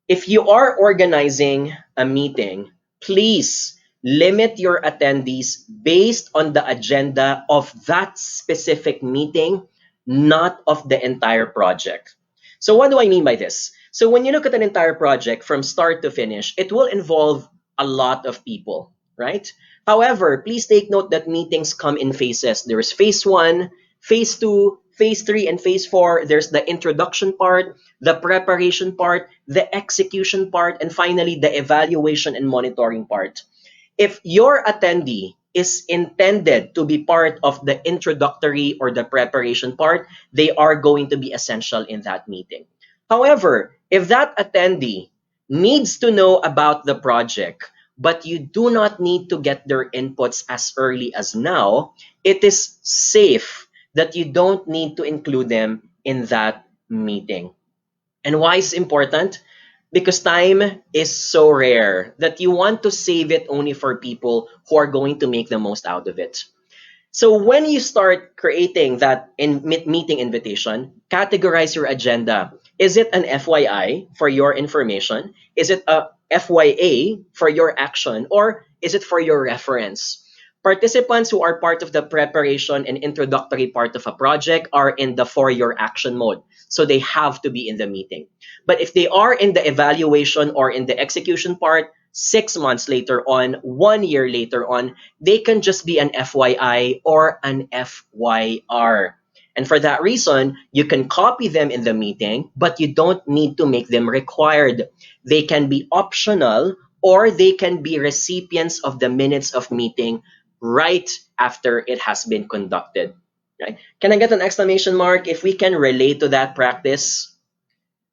If you are organizing a meeting, please limit your attendees based on the agenda of that specific meeting, not of the entire project. So what do I mean by this? So when you look at an entire project from start to finish, it will involve a lot of people, right? However, please take note that meetings come in phases. There's phase 1, phase 2, phase 3, and phase 4. There's the introduction part, the preparation part, the execution part, and finally the evaluation and monitoring part. If your attendee is intended to be part of the introductory or the preparation part, they are going to be essential in that meeting. However, if that attendee needs to know about the project, but you do not need to get their inputs as early as now, it is safe that you don't need to include them in that meeting. And why is it important? Because time is so rare that you want to save it only for people who are going to make the most out of it. So when you start creating that meeting invitation, categorize your agenda. Is it an FYI for your information? Is it a FYA for your action? Or is it for your reference? Participants who are part of the preparation and introductory part of a project are in the for your action mode. So they have to be in the meeting. But if they are in the evaluation or in the execution part, 6 months later on, 1 year later on, they can just be an FYI or an FYR. And for that reason, you can copy them in the meeting, but you don't need to make them required. They can be optional or they can be recipients of the minutes of meeting right after it has been conducted. Right? Can I get an exclamation mark if we can relate to that practice?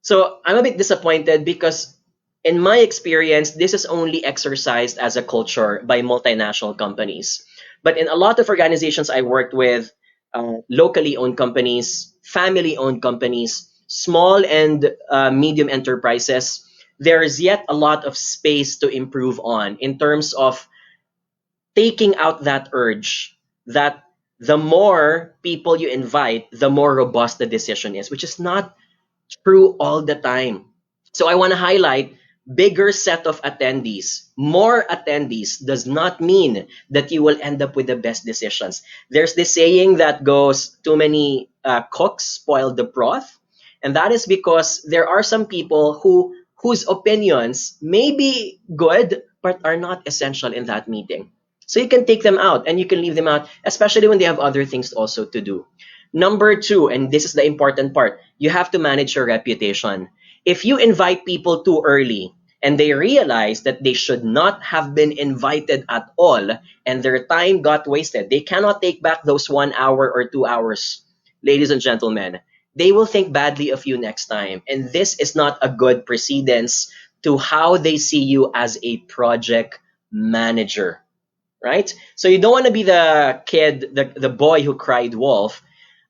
So I'm a bit disappointed because in my experience, this is only exercised as a culture by multinational companies. But in a lot of organizations I worked with, locally owned companies, family owned companies, small and medium enterprises, there is yet a lot of space to improve on in terms of taking out that urge that the more people you invite, the more robust the decision is, which is not true all the time. So I want to highlight bigger set of attendees. More attendees does not mean that you will end up with the best decisions. There's this saying that goes, too many cooks spoil the broth. And that is because there are some people whose opinions may be good, but are not essential in that meeting. So you can take them out and you can leave them out, especially when they have other things also to do. Number 2, and this is the important part, you have to manage your reputation. If you invite people too early and they realize that they should not have been invited at all and their time got wasted, they cannot take back those 1 hour or 2 hours. Ladies and gentlemen, they will think badly of you next time. And this is not a good precedence to how they see you as a project manager. Right? So you don't want to be the kid, the boy who cried wolf,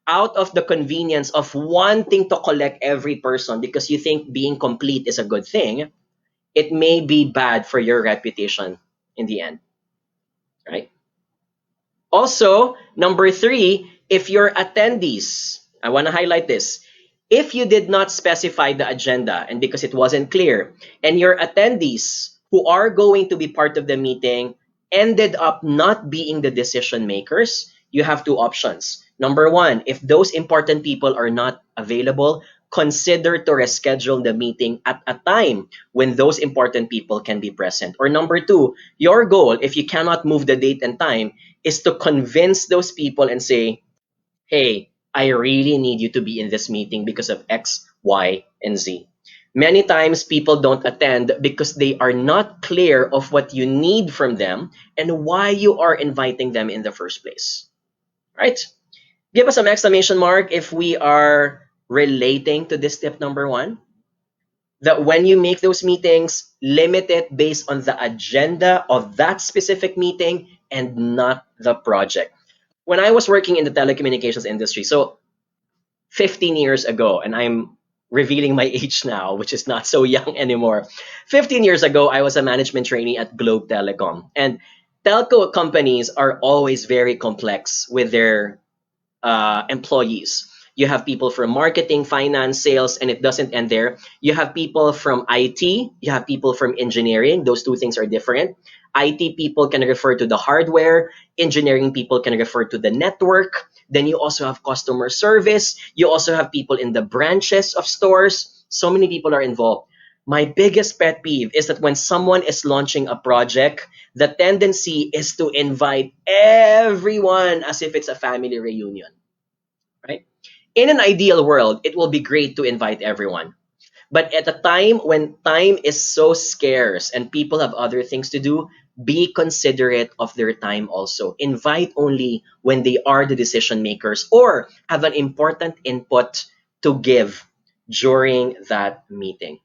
out of the convenience of wanting to collect every person because you think being complete is a good thing. It may be bad for your reputation in the end. Right? Also, number 3, if your attendees, I want to highlight this, if you did not specify the agenda and because it wasn't clear, and your attendees who are going to be part of the meeting ended up not being the decision makers, you have 2 options. Number 1, if those important people are not available, consider to reschedule the meeting at a time when those important people can be present. Or number 2, your goal, if you cannot move the date and time, is to convince those people and say, hey, I really need you to be in this meeting because of X, Y, and Z. Many times people don't attend because they are not clear of what you need from them and why you are inviting them in the first place. Right? Give us some exclamation mark if we are relating to this tip number 1. That when you make those meetings, limit it based on the agenda of that specific meeting and not the project. When I was working in the telecommunications industry, so 15 years ago, and I'm revealing my age now, which is not so young anymore. 15 years ago, I was a management trainee at Globe Telecom. And telco companies are always very complex with their employees. You have people from marketing, finance, sales, and it doesn't end there. You have people from IT, you have people from engineering. Those two things are different. IT people can refer to the hardware, engineering people can refer to the network. Then you also have customer service. You also have people in the branches of stores. So many people are involved. My biggest pet peeve is that when someone is launching a project, the tendency is to invite everyone as if it's a family reunion, right? In an ideal world, it will be great to invite everyone. But at a time when time is so scarce and people have other things to do, be considerate of their time also. Invite only when they are the decision makers or have an important input to give during that meeting.